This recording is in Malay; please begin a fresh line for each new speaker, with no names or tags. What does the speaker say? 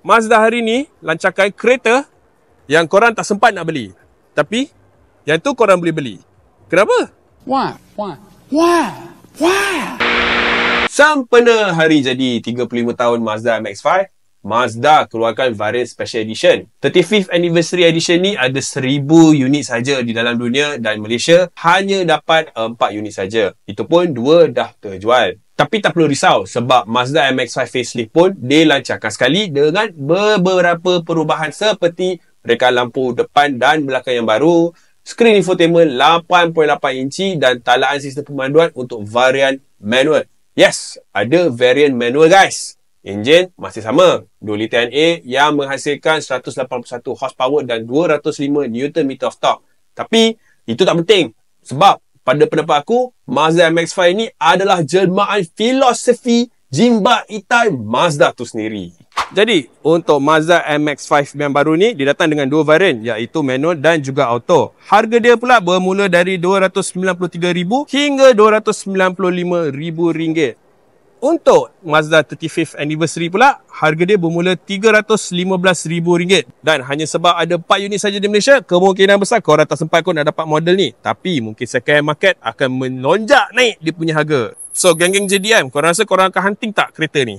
Mazda hari ni lancarkan kereta yang korang tak sempat nak beli. Tapi, yang tu korang boleh beli. Kenapa?
Why?
Sempena hari jadi 35 tahun Mazda MX-5, Mazda keluarkan varian Special Edition. 35th Anniversary Edition ni ada 1000 unit saja di dalam dunia dan Malaysia hanya dapat 4 unit saja. Itu pun 2 dah terjual. Tapi tak perlu risau sebab Mazda MX-5 facelift pun dilancarkan sekali dengan beberapa perubahan seperti reka lampu depan dan belakang yang baru, skrin infotainment 8.8 inci dan talaan sistem pemanduan untuk varian manual. Yes, ada varian manual guys. Enjin masih sama, 2 liter NA yang menghasilkan 181 horsepower dan 205 Nm of torque. Tapi itu tak penting sebab pada pendapat aku, Mazda MX-5 ni adalah jelmaan filosofi Jimba Itai Mazda tu sendiri. Jadi, untuk Mazda MX-5 yang baru ni, dia datang dengan 2 varian, iaitu manual dan juga auto. Harga dia pula bermula dari RM293,000 hingga RM295,000. Untuk Mazda 35th Anniversary pula, harga dia bermula RM315,000. Dan hanya sebab ada 4 unit saja di Malaysia, kemungkinan besar korang tak sempat kot nak dapat model ni. Tapi mungkin second market akan melonjak naik dia punya harga. So, geng-geng JDM, korang rasa korang akan hunting tak kereta ni?